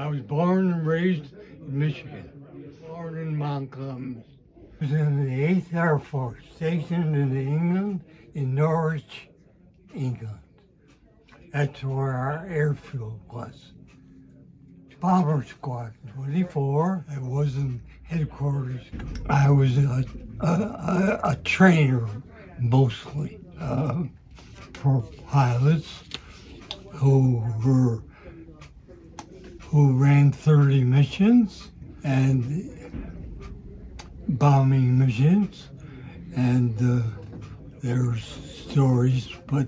I was born and raised in Michigan. Born in Montgomery. I was in the 8th Air Force, stationed in England, in Norwich, England. That's where our airfield was. Bomber Squad 24. I wasn't headquarters. I was a trainer mostly for pilots who ran 30 missions and bombing missions, and there's stories, but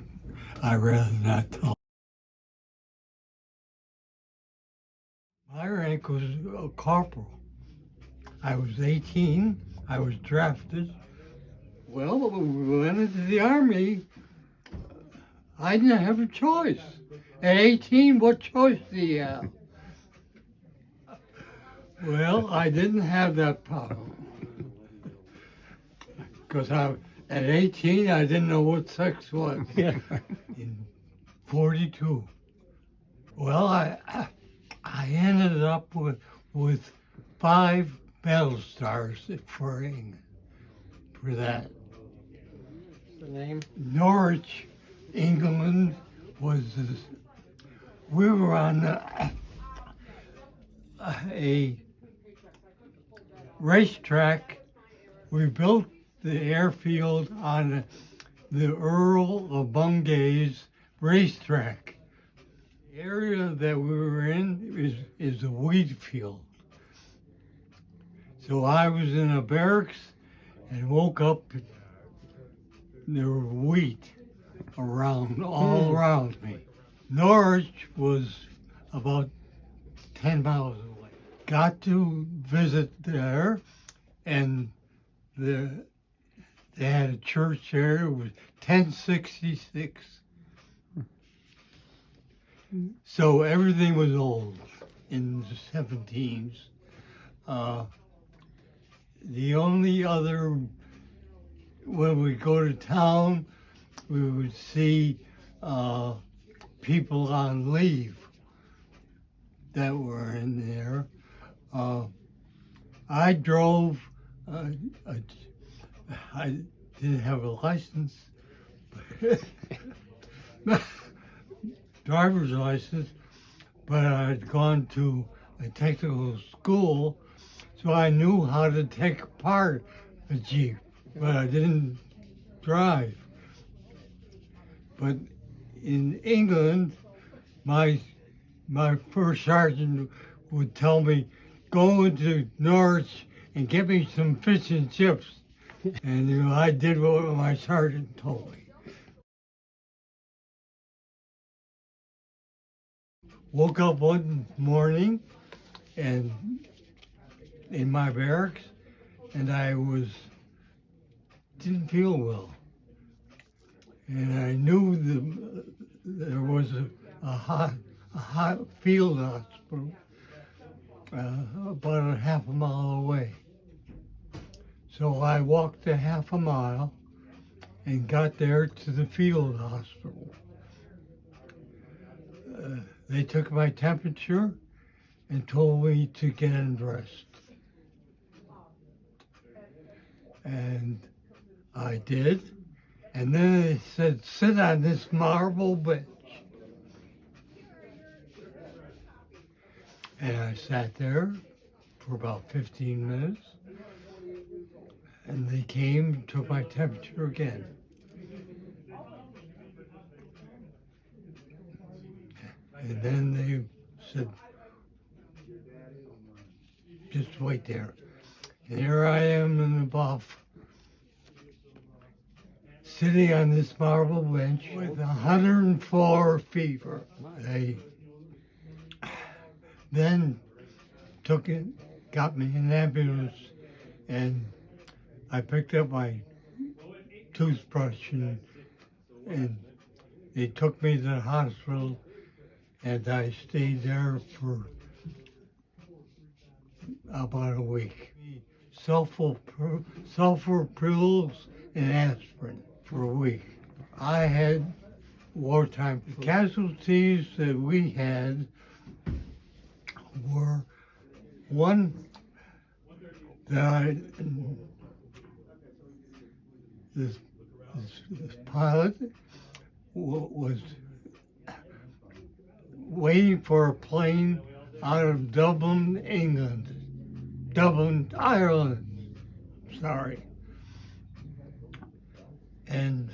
I'd rather not tell. My rank was a corporal. I was 18. I was drafted. Well, when we went into the Army, I didn't have a choice. At 18, what choice do you have? Well, I didn't have that problem. Because at 18, I didn't know what sex was. In 42. Well, I ended up with 5 battle stars for England, for that. The name? Norwich, England we were on a racetrack. We built the airfield on the Earl of Bungay's racetrack. The area that we were in is a wheat field. So I was in a barracks and woke up, there were wheat all around me. Norwich was about 10 miles away. Got to visit there, and they had a church there. It was 1066. So everything was old in the 17s. The only other, when we go to town, we would see people on leave that were in there. I drove, I didn't have a license, driver's license, but I'd gone to a technical school, so I knew how to take apart a Jeep, but I didn't drive. But in England, my first sergeant would tell me, go into Norwich and get me some fish and chips. And I did what my sergeant told me. Woke up one morning and in my barracks, and I didn't feel well. And I knew there was a hot field hospital about a half a mile away. So I walked a half a mile and got there to the field hospital. They took my temperature and told me to get undressed. And I did. And then they said, sit on this marble bench. And I sat there for about 15 minutes. And they came and took my temperature again. And then they said, just wait there. And here I am in the buff, sitting on this marble bench with 104 fever. They then got me an ambulance, and I picked up my toothbrush and they took me to the hospital, and I stayed there for about a week. Sulfur pills and aspirin for a week. I had wartime casualties that we had were one that this pilot was waiting for a plane out of Dublin, England. Dublin, Ireland. Sorry. And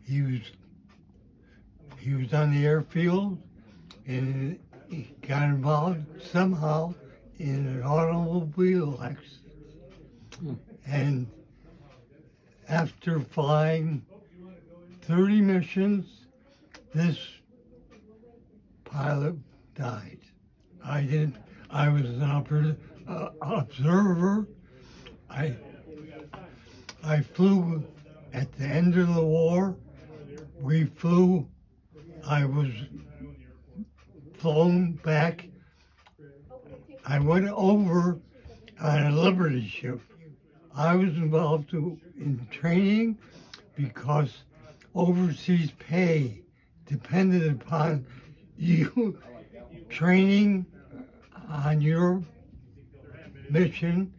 he was on the airfield, and he got involved somehow in an automobile accident. And after flying 30 missions, this pilot died. I was an observer. I flew at the end of the war. I was flown back. I went over on a Liberty ship. I was involved in training because overseas pay depended upon you training on your mission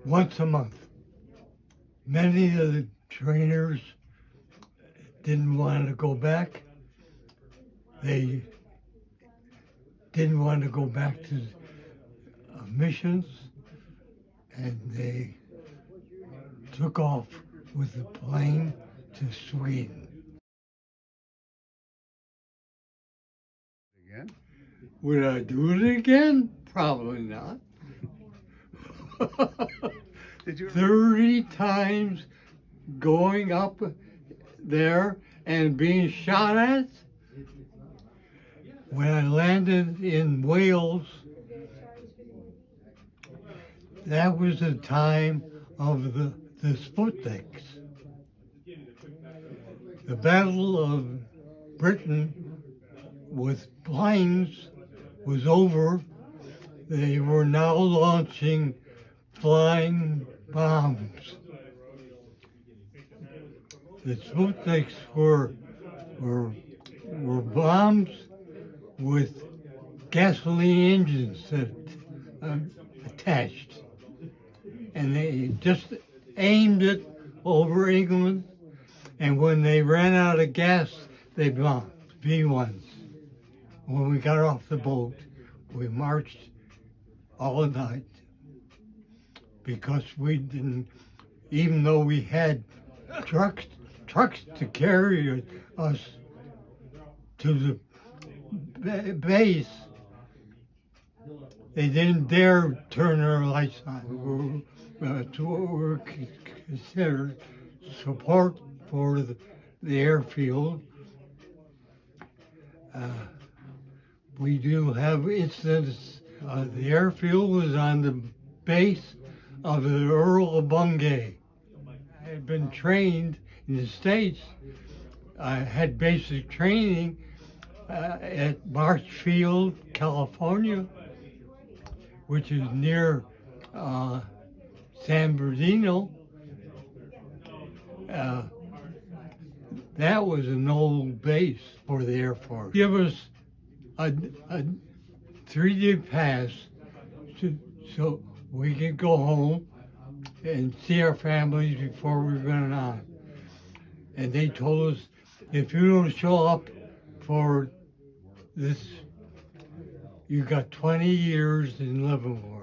once a month. Many of the trainers didn't want to go back. They didn't want to go back to missions, and they took off with the plane to Sweden. Again? Would I do it again? Probably not. Did you? 30 times going up there and being shot at. When I landed in Wales, that was the time of the Sputniks. The Battle of Britain with planes was over. They were now launching flying bombs. The Sputniks were bombs with gasoline engines attached, and they just aimed it over England, and when they ran out of gas, they bombed V1s. When we got off the boat, we marched all night because we didn't, even though we had trucks to carry us to the base, they didn't dare turn their lights on. We were considered support for the airfield. We do have incidents. The airfield was on the base of the Earl of Bungay. I had been trained in the States. I had basic training at Marshfield, California, which is near San Bernardino. That was an old base for the Air Force. Give us a 3-day pass so we could go home and see our families before we went on. And they told us, if you don't show up for this, you got 20 years in Livermore.